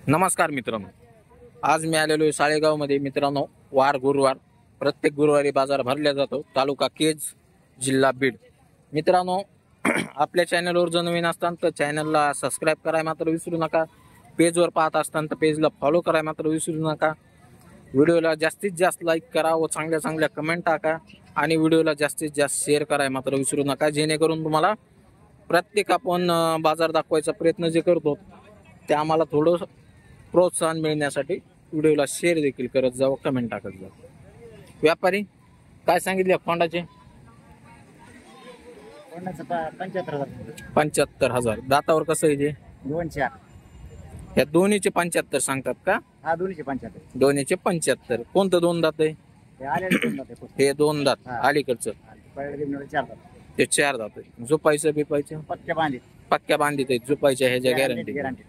नमस्कार मित्रांनो, आज मी आलेलो आहे साळेगावमध्ये. मित्रांनो, वार गुरुवार प्रत्येक गुरुवारी बाजार भरला जातो. तालुका केज, जिल्हा बीड. मित्रांनो, आपल्या चॅनलवर जर नवीन असताना तर चॅनलला सबस्क्राईब करायला मात्र विसरू नका. पेजवर पाहत असताना तर पेजला फॉलो करायला मात्र विसरू नका. व्हिडिओला जास्तीत जास्त लाईक करा व चांगल्या चांगल्या कमेंट टाका आणि व्हिडिओला जास्तीत जास्त शेअर करायला मात्र विसरू नका, जेणेकरून तुम्हाला प्रत्येक आपण बाजार दाखवायचा प्रयत्न जे करतो ते आम्हाला थोडं प्रोत्साहन मिळण्यासाठी व्हिडिओला शेअर देखील करत जावं, कमेंट टाकत जावं. व्यापारी काय सांगितले कोंडाचे? 75,000. दातावर कसं आहे ते? 2 या दोन्हीचे 75 सांगतात का? हा, दोन्हीचे 75. दोन्हीचे 75. कोणतं दोन दात आहे? हे आलेले 2 दात आहे. हे दोन दात हा. अलीकडचं पहिले 4 दात. ते 4 दात आहे. झोपायचं बिपायचं पक्क्या बांधीत. पक्क्या बांधित आहेत. झोपायच्या ह्याच्या गॅरंटी. गॅरंटी.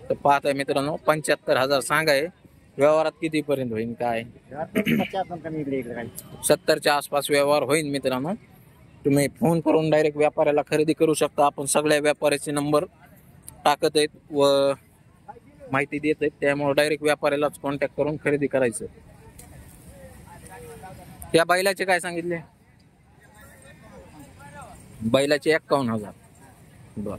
तर पाहताय मित्रांनो, 75,000 सांगाय. व्यवहारात किती पर्यंत होईल काय? 50 कमी इकडे काही. 70च्या आसपास व्यवहार होईल मित्रांनो. तुम्ही फोन करून डायरेक्ट व्यापाऱ्याला खरेदी करू शकता. आपण सगळ्या व्यापाऱ्याचे नंबर टाकत आहेत व माहिती देत आहेत, त्यामुळे डायरेक्ट व्यापाऱ्यालाच कॉन्टॅक्ट करून खरेदी करायचं. त्या बैलाचे काय सांगितले? बैलाचे 51,000. बर.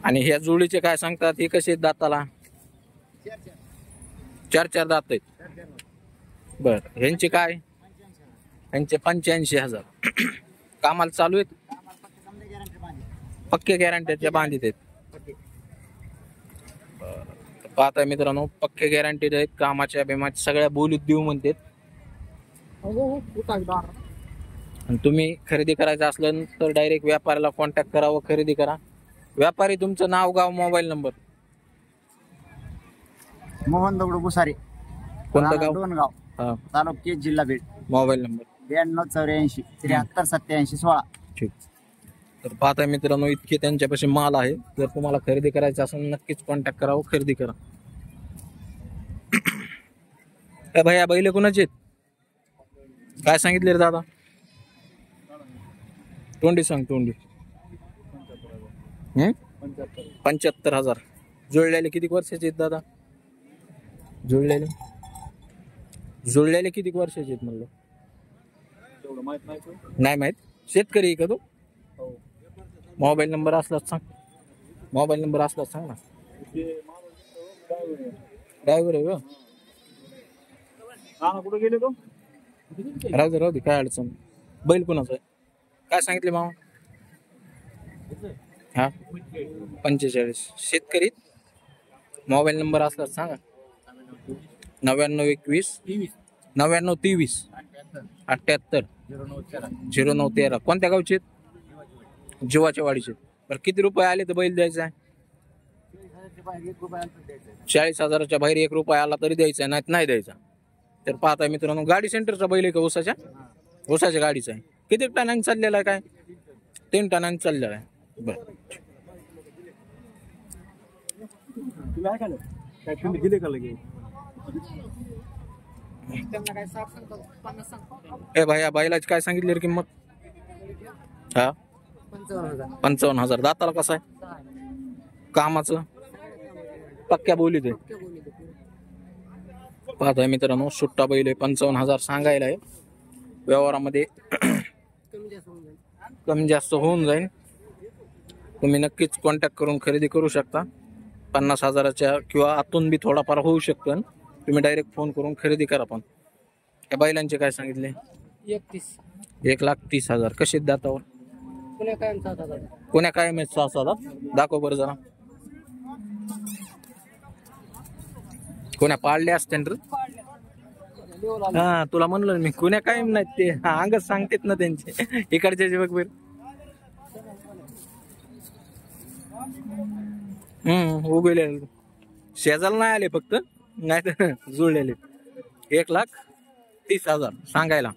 आणि ह्या जोडीचे काय सांगतात? हे कसे दाताला? 4 दात आहेत. बर. ह्यांचे काय? ह्यांचे 85,000. कामाला चालू आहेत? पक्के गॅरंटीच्या बांधित आहेत. पाहताय मित्रांनो, पक्के गॅरंटीड आहेत. कामाच्या बेमाच्या सगळ्या बोलीत देऊ म्हणतात. आणि तुम्ही खरेदी करायचं असलं तर डायरेक्ट व्यापाऱ्याला कॉन्टॅक्ट करा व खरेदी करा. व्यापारी तुमचं नाव, गाव, मोबाईल नंबर. मोहन दगडू गुसारे. कोणतं गाव? डोणगाव. हा. तालुका केज, जिल्हा बीड. Mobile number 9284 73 87 16. ठीक. तर पाहताय मित्रांनो, इतके त्यांच्यापाशी माल आहे. जर तुम्हाला खरेदी करायचं असेल नक्कीच कॉन्टॅक्ट करा व खरेदी करा. भैया बैल कोणाचे आहेत? काय सांगितले रे दादा? तोंडी सांग, तोंडी. 75,000. जुळलेले किती वर्षाचे आहेत दादा? जुळलेले किती वर्षाचे आहेत म्हणलं? नाही माहित. शेतकरी आहे का तू? मोबाईल नंबर असलाच सांग. मोबाईल नंबर असलाच सांग ना. ड्रायव्हर आहे का? कुठे गेले तो? राहू दे काय अडचण. बैल कोणाचा आहे? काय सांगितले मामा? हा, 45. शेतकरी. मोबाईल नंबर असलाच सांगा. 9921 9923 78 0913. कोणत्या गावचे? जीवाच्या वाडीचे. बरं, किती रुपये आले तर बैल द्यायचा आहे? 40,000च्या बाहेर 1 रुपया आला तरी द्यायचा, नाही द्यायचा. तर पाहताय मित्रांनो, गाडी सेंटरचा बैल आहे का? ऊसाच्या गाडीचा आहे. किती टनांनी चाललेला आहे? काय 3 टनांनी चाललेला आहे. बरं. ए भाई, बैलाची काय सांगितली रे किंमत? हा, 55,000. दाताला कसं आहे? कामाचं पक्क्या बोलीत आहे. पाहताय मित्रांनो, सुट्टा बैल आहे. 55,000 सांगायला आहे. व्यवहारामध्ये कमी जास्त होऊन जाईल. तुम्ही नक्कीच कॉन्टॅक्ट करून खरेदी करू शकता. 50,000च्या किंवा आतून बी थोडाफार होऊ शकतं. तुम्ही डायरेक्ट फोन करून खरेदी करा. पण या बैलांचे काय सांगितले? 1,30,000. कसे दातावर? कोण्या काय 6 दात. दाखव बरं जरा. कोण्या पाळले असते ना? हा, तुला म्हणलं मी कोण्या काय नाही ते. हा, अंगच सांगतेत ना त्यांचे. इकडचे जे बघ बर. उगवले शेजाला नाही आले, फक्त नाही तर जुळलेले. 1,30,000 सांगायला.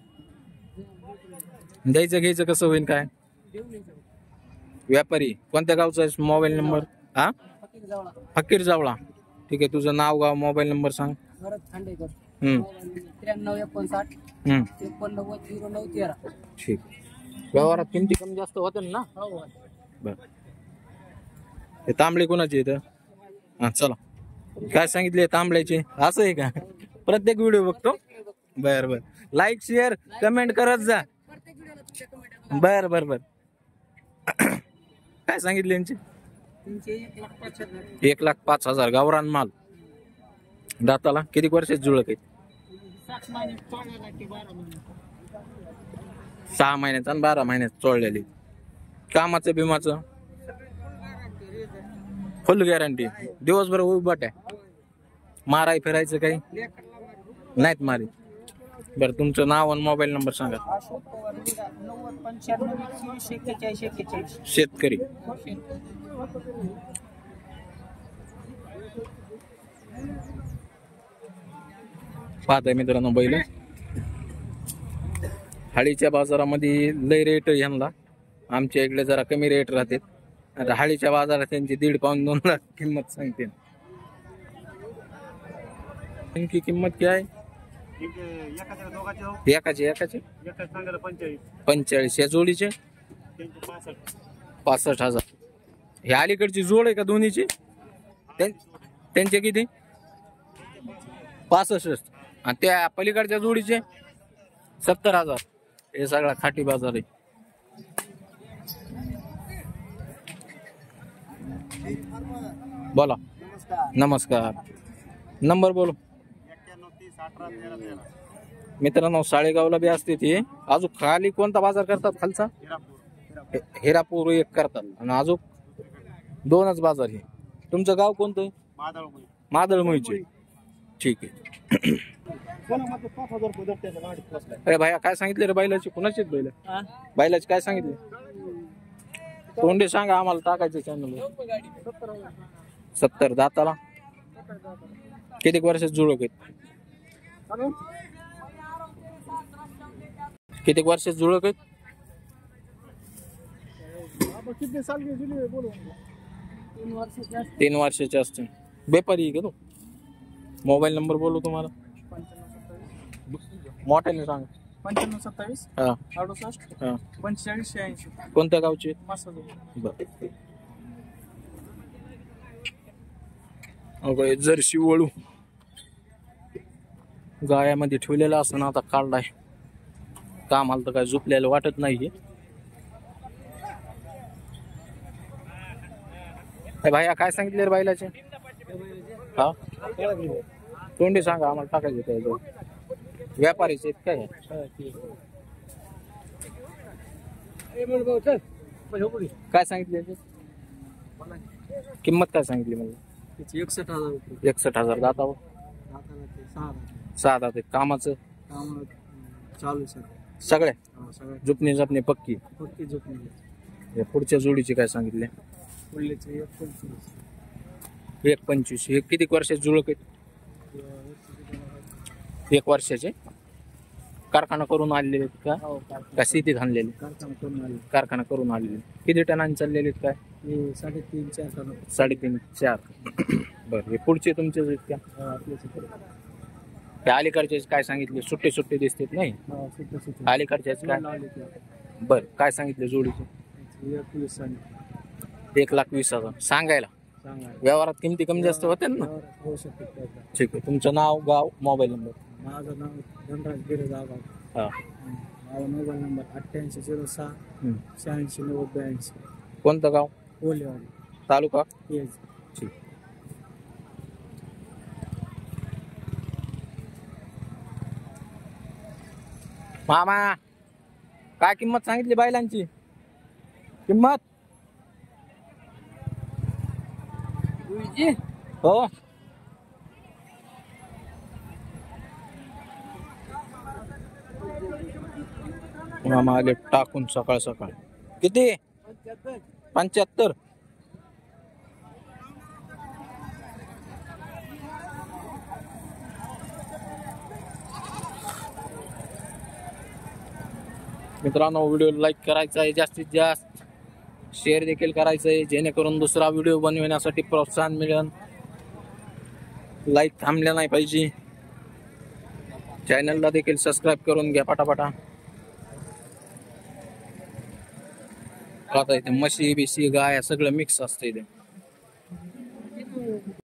द्यायचं घ्यायचं कसं होईल काय? व्यापारी कोणत्या गावचा आहे? Mobile number? हा, फकीर जावळा. ठीक आहे, तुझं नाव, गाव, मोबाईल नंबर सांग. 9359 ठीक. व्यवहारात किमती कमी जास्त होत ना? बर. हे तांबडे कोणाचे इथं? हा चला. काय सांगितले तांबड्याचे? असं आहे का? प्रत्येक व्हिडिओ बघतो. बर बर. लाईक शेअर कमेंट करत जा. बर बर बर. काय सांगितले यांचे? 1,05,000 गावरान माल. दाताला किती वर्षात जुळक आहे? 6 महिन्यात आणि 12 महिन्यात चोळलेली. कामाचं बिमाचं फुल गॅरंटी. दिवसभर उभाट आहे. माराय फिरायचं काही नाहीत मारी. बरं तुमचं नाव आणि मोबाईल नंबर सांगा. शेतकरी. पाहताय मित्रांनो बैल. हाळीच्या बाजारामध्ये लय रेट यांना. आमच्या इकडे जरा कमी रेट राहते. आता हाळीच्या बाजारात त्यांची 1.5 पाऊण 2 लाख किंमत सांगते. इनकी किंमत क्या है? एकाचे 45. या जोडीचे 65,000. हे अलीकडची जोड आहे का दोन्हीची? त्यांचे किती? 65. आणि त्या पलीकडच्या जोडीचे 70,000. हे सगळा खाटी बाजार आहे. बोला. नमस्कार. नंबर बोलो. मित्रांनो साळेगावला बी असते ती. अजून खाली कोणता बाजार करतात? खालचा हिरापूर एक करतात आणि अजून 2च बाजार. हे तुमचं गाव कोणतं? मादळमुळीचे. ठीक आहे. अरे भाया काय सांगितले रे बैलाची? कुणाची बैल? बैलाची काय सांगितले? तोंडे सांगा आम्हाला टाकायचं चॅनल. 70. दाताला किती वर्षात जुळक आहेत? किती वर्षात जुळक आहेत? 3 वर्षाचे असते. व्यापारी आहे का तू? मोबाईल नंबर बोलू तुम्हाला. मोठ्याने सांगा. 9527 हा 68 हा. 45 86. कोणत्या गावचे? जर्सी वळू गायामध्ये ठेवलेला असं ना. आता काढलाय. कामाला तर काय झोपलेलं वाटत नाही. भाया काय सांगितले रे बैलाचे? हा तोंडी सांगा आम्हाला टाकायचे त्याच्यावर. व्यापारीचे काय? काय सांगितले किंमत? काय सांगितली मला? 61,000. 61,000. दातावर 6 दात. कामाचं चालू सर. सगळ्या जुपणी जपणी पक्की. पुढच्या जोडीचे काय सांगितले? 1.25. हे किती वर्षाचे जुळक आहेत? 1 वर्षाचे. कारखाना करून आलेले का? का शेतीत आणलेले? कारखाना करून आलेले. किती टनांनी चाललेले काय? 3.5 4. बरं. हे पुढचे तुमचे का? त्या अलीकडचे काय सांगितले? सुट्टे दिसतात नाही अलीकडचे काय? बरं. काय सांगितले जोडीचे? 1,20,000 सांगायला. व्यवहारात किमती कमी जास्त होते ना? ठीक आहे. तुमचं नाव गाव मोबाईल नंबर? माझं नाव धनराज गिरे जागाव. हा. माझा मोबाईल नंबर 8806 86 कोणतं गाव? ओलेवाडी. तालुका? केज. ठीक. मामा काय किंमत सांगितली बैलांची? किंमत हो. मामा आले टाकून सकाळ सकाळ. किती? 75. मित्रांनो व्हिडिओ लाईक करायचा आहे जास्तीत जास्त. शेअर देखील करायचं आहे जेणेकरून दुसरा व्हिडिओ बनवण्यासाठी प्रोत्साहन मिळेल. लाईक थांबल्या नाही पाहिजे. चॅनलला देखील सबस्क्राईब करून घ्या पटापटा. आता इथे म्हशी बिशी गाय सगळं मिक्स असते इथे.